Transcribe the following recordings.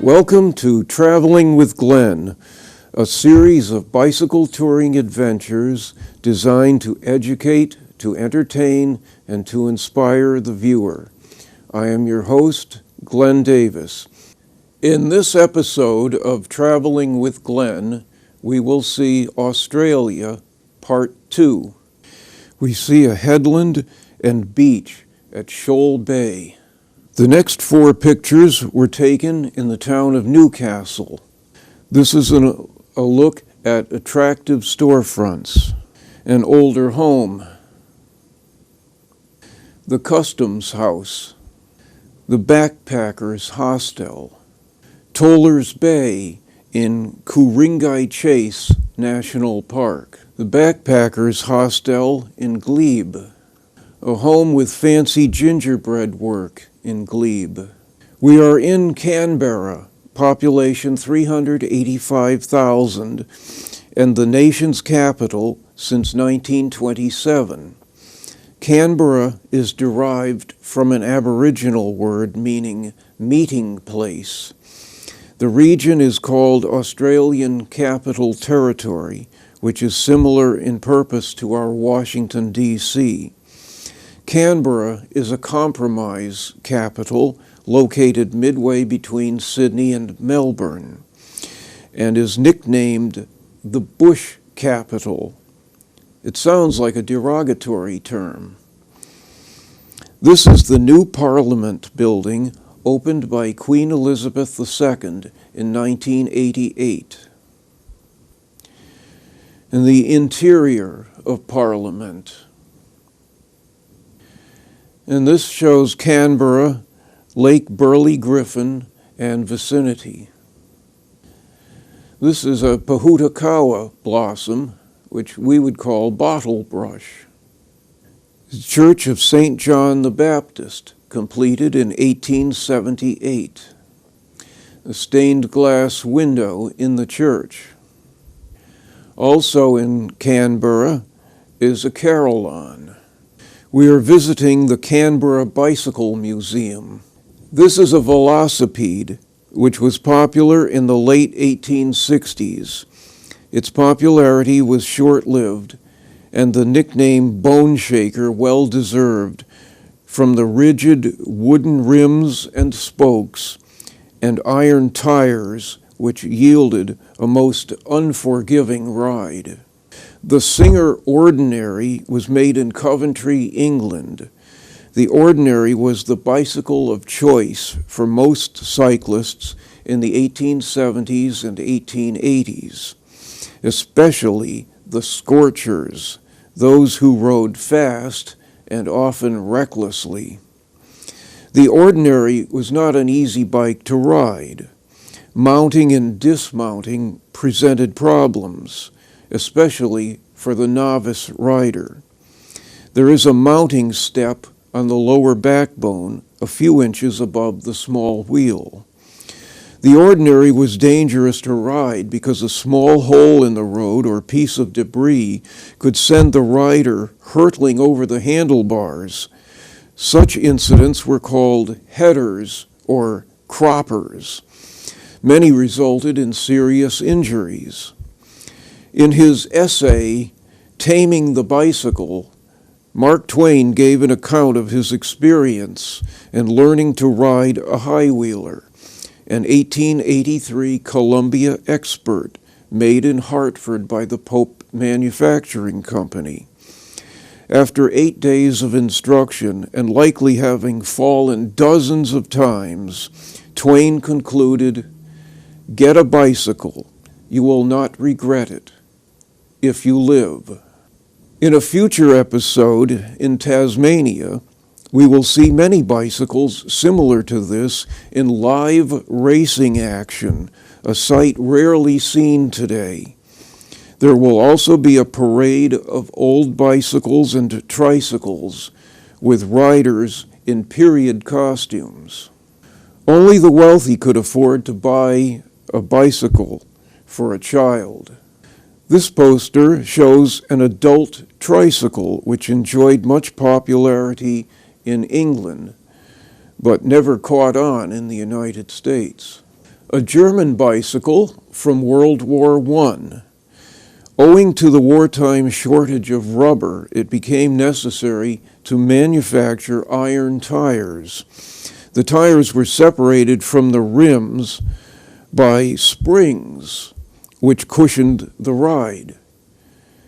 Welcome to Traveling with Glenn, a series of bicycle touring adventures designed to educate, to entertain, and to inspire the viewer. I am your host, Glenn Davis. In this episode of Traveling with Glenn, we will see Australia, Part 2. We see a headland and beach at Shoal Bay. The next four pictures were taken in the town of Newcastle. This is a look at attractive storefronts, an older home, the customs house, the backpackers' hostel, Toller's Bay in Ku-ring-gai Chase National Park, the backpackers' hostel in Glebe, a home with fancy gingerbread work in Glebe. We are in Canberra, population 385,000, and the nation's capital since 1927. Canberra is derived from an Aboriginal word meaning meeting place. The region is called Australian Capital Territory, which is similar in purpose to our Washington, D.C. Canberra is a compromise capital located midway between Sydney and Melbourne, and is nicknamed the Bush Capital. It sounds like a derogatory term. This is the new Parliament building opened by Queen Elizabeth II in 1988. And the interior of Parliament. And this shows Canberra, Lake Burley Griffin, and vicinity. This is a Pohutukawa blossom, which we would call bottle brush. The Church of St. John the Baptist, completed in 1878. A stained glass window in the church. Also in Canberra is a carillon. We are visiting the Canberra Bicycle Museum. This is a velocipede, which was popular in the late 1860s. Its popularity was short-lived, and the nickname Bone Shaker well-deserved from the rigid wooden rims and spokes and iron tires which yielded a most unforgiving ride. The Singer Ordinary was made in Coventry, England. The Ordinary was the bicycle of choice for most cyclists in the 1870s and 1880s, especially the scorchers, those who rode fast and often recklessly. The Ordinary was not an easy bike to ride. Mounting and dismounting presented problems, especially for the novice rider. There is a mounting step on the lower backbone, a few inches above the small wheel. The Ordinary was dangerous to ride because a small hole in the road or piece of debris could send the rider hurtling over the handlebars. Such incidents were called headers or croppers. Many resulted in serious injuries. In his essay, Taming the Bicycle, Mark Twain gave an account of his experience in learning to ride a high-wheeler, an 1883 Columbia Expert made in Hartford by the Pope Manufacturing Company. After 8 days of instruction and likely having fallen dozens of times, Twain concluded, "Get a bicycle. You will not regret it if you live." In a future episode in Tasmania, we will see many bicycles similar to this in live racing action, a sight rarely seen today. There will also be a parade of old bicycles and tricycles with riders in period costumes. Only the wealthy could afford to buy a bicycle for a child. This poster shows an adult tricycle which enjoyed much popularity in England, but never caught on in the United States. a German bicycle from World War I. Owing to the wartime shortage of rubber, it became necessary to manufacture iron tires. The tires were separated from the rims by springs, which cushioned the ride.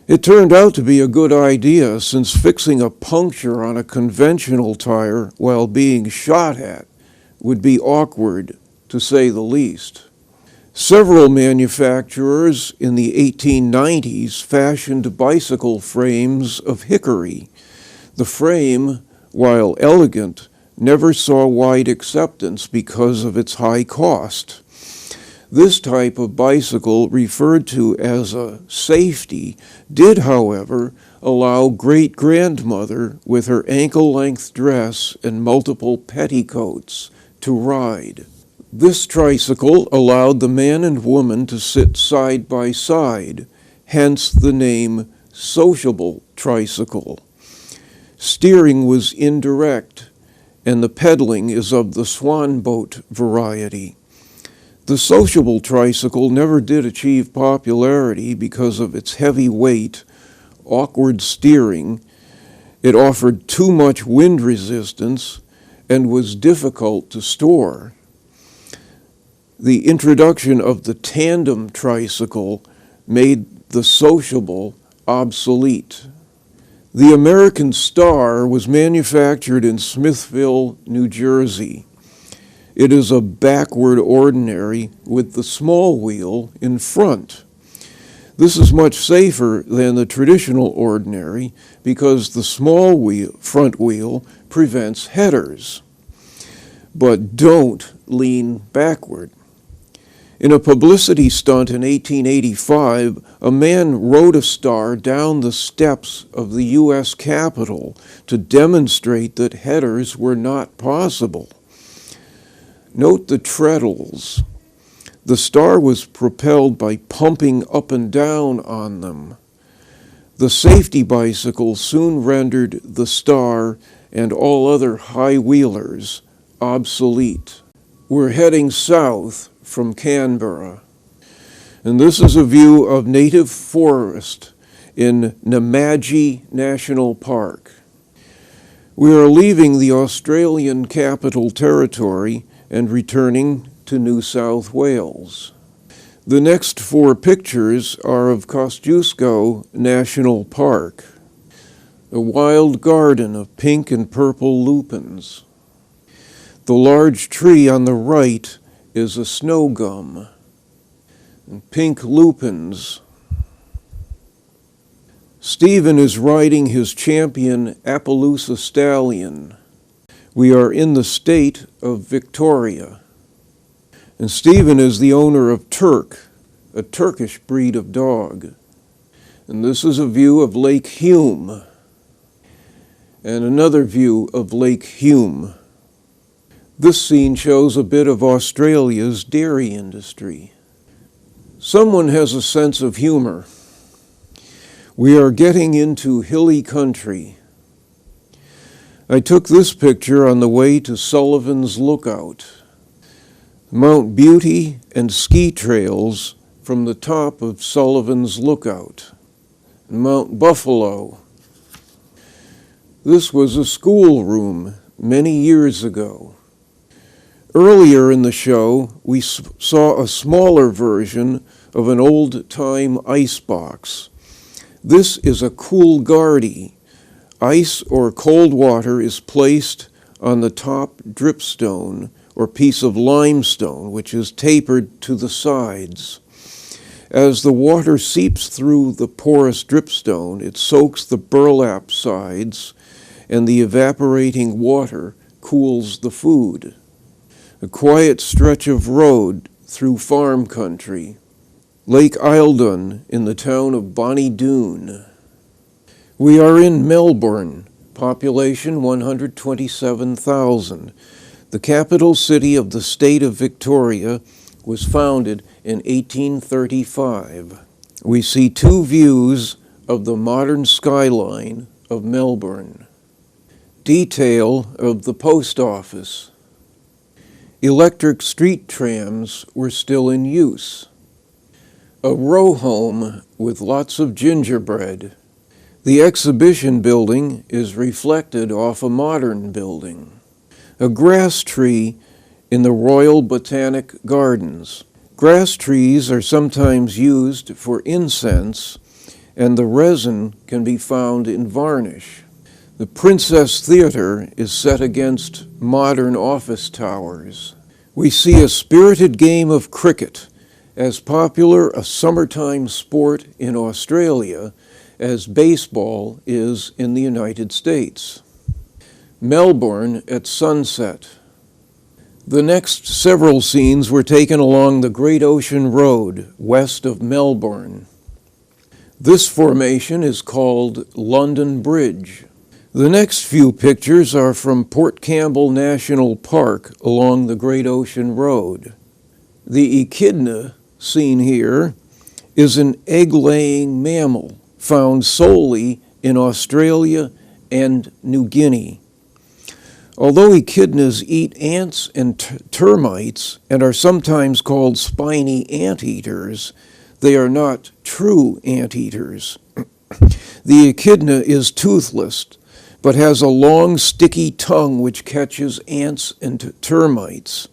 It turned out to be a good idea, since fixing a puncture on a conventional tire while being shot at would be awkward, to say the least. Several manufacturers in the 1890s fashioned bicycle frames of hickory. The frame, while elegant, never saw wide acceptance because of its high cost. This type of bicycle, referred to as a safety, did, however, allow great-grandmother with her ankle-length dress and multiple petticoats to ride. This tricycle allowed the man and woman to sit side by side, hence the name sociable tricycle. Steering was indirect, and the pedaling is of the swan boat variety. The sociable tricycle never did achieve popularity because of its heavy weight, awkward steering. It offered too much wind resistance and was difficult to store. The introduction of the tandem tricycle made the sociable obsolete. The American Star was manufactured in Smithville, New Jersey. It is a backward ordinary with the small wheel in front. This is much safer than the traditional ordinary because the small front wheel prevents headers. But don't lean backward. In a publicity stunt in 1885, a man rode a Star down the steps of the U.S. Capitol to demonstrate that headers were not possible. Note the treadles. The Star was propelled by pumping up and down on them. The safety bicycle soon rendered the Star and all other high-wheelers obsolete. We're heading south from Canberra, and this is a view of native forest in Namadgi National Park. We are leaving the Australian Capital Territory and returning to New South Wales. The next 4 pictures are of Kosciuszko National Park, a wild garden of pink and purple lupins. The large tree on the right is a snow gum, and pink lupins. Stephen is riding his champion Appaloosa stallion. We are in the state of Victoria. And Stephen is the owner of Turk, a Turkish breed of dog. And this is a view of Lake Hume, and another view of Lake Hume. This scene shows a bit of Australia's dairy industry. Someone has a sense of humor. We are getting into hilly country. I took this picture on the way to Sullivan's Lookout, Mount Beauty and ski trails from the top of Sullivan's Lookout, Mount Buffalo. This was a schoolroom many years ago. Earlier in the show, we saw a smaller version of an old-time icebox. This is a Coolgardie. Ice or cold water is placed on the top dripstone or piece of limestone, which is tapered to the sides. As the water seeps through the porous dripstone, it soaks the burlap sides, and the evaporating water cools the food. A quiet stretch of road through farm country. Lake Eildon in the town of Bonnie Doon. We are in Melbourne, population 127,000. The capital city of the state of Victoria was founded in 1835. We see 2 views of the modern skyline of Melbourne. Detail of the post office. Electric street trams were still in use. A row home with lots of gingerbread. The exhibition building is reflected off a modern building. A grass tree in the Royal Botanic Gardens. Grass trees are sometimes used for incense, and the resin can be found in varnish. The Princess Theater is set against modern office towers. We see a spirited game of cricket, as popular a summertime sport in Australia as baseball is in the United States. Melbourne at sunset. The next several scenes were taken along the Great Ocean Road, west of Melbourne. This formation is called London Bridge. The next few pictures are from Port Campbell National Park along the Great Ocean Road. The echidna, seen here, is an egg-laying mammal found solely in Australia and New Guinea. Although echidnas eat ants and termites and are sometimes called spiny anteaters, they are not true anteaters. The echidna is toothless, but has a long, sticky tongue which catches ants and termites.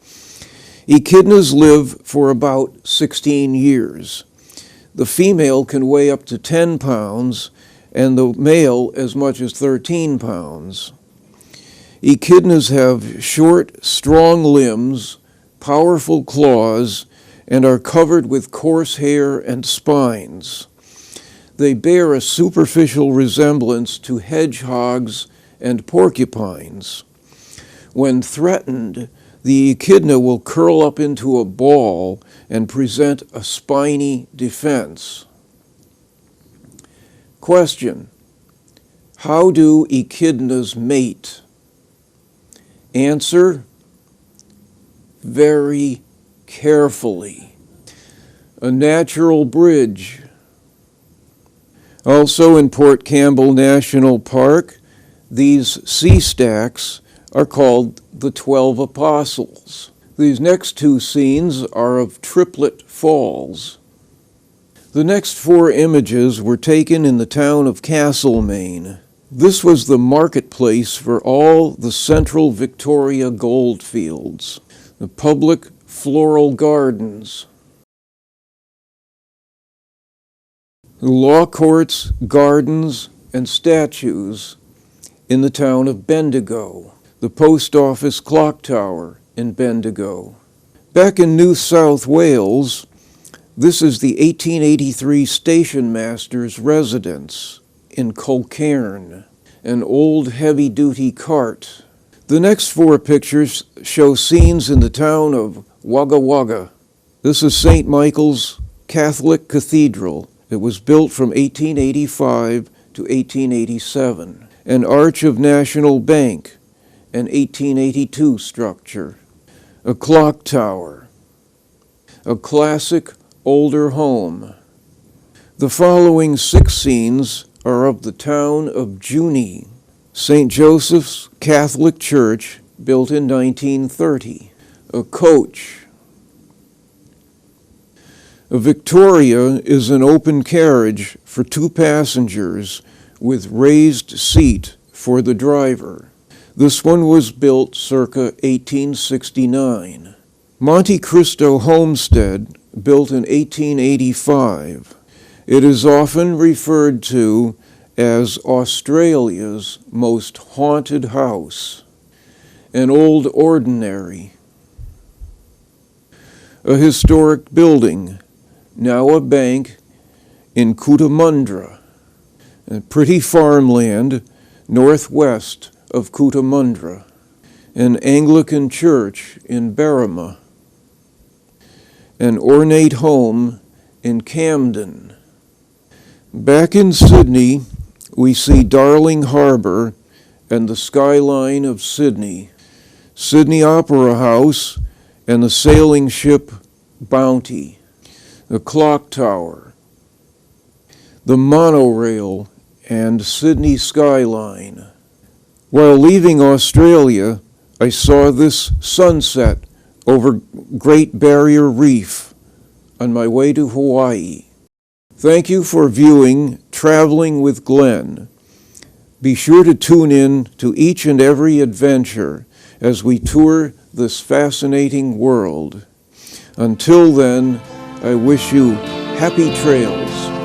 Echidnas live for about 16 years. The female can weigh up to 10 pounds, and the male as much as 13 pounds. Echidnas have short, strong limbs, powerful claws, and are covered with coarse hair and spines. They bear a superficial resemblance to hedgehogs and porcupines. When threatened, the echidna will curl up into a ball and present a spiny defense. Question: how do echidnas mate? Answer: very carefully. A natural bridge. Also in Port Campbell National Park, these sea stacks are called the 12 Apostles. These next two scenes are of Triplet Falls. The next four images were taken in the town of Castlemaine. This was the marketplace for all the central Victoria goldfields, the public floral gardens, the law courts, gardens, and statues in the town of Bendigo, the post office clock tower in Bendigo. Back in New South Wales, this is the 1883 station master's residence in Colcairn, an old heavy-duty cart. The next four pictures show scenes in the town of Wagga Wagga. This is St. Michael's Catholic Cathedral. It was built from 1885 to 1887. An Arch of National Bank, an 1882 structure. A clock tower. A classic older home. The following six scenes are of the town of Junee, St. Joseph's Catholic Church, built in 1930. A coach. A Victoria is an open carriage for two passengers with raised seat for the driver. This one was built circa 1869. Monte Cristo Homestead, built in 1885. It is often referred to as Australia's most haunted house. An old ordinary. A historic building, now a bank, in Cootamundra, a pretty farmland northwest of Cootamundra. An Anglican church in Berrima. An ornate home in Camden. Back in Sydney, we see Darling Harbour and the skyline of Sydney, Sydney Opera House and the sailing ship Bounty, the clock tower, the monorail and Sydney skyline. While leaving Australia, I saw this sunset over Great Barrier Reef on my way to Hawaii. Thank you for viewing Traveling with Glenn. Be sure to tune in to each and every adventure as we tour this fascinating world. Until then, I wish you happy trails.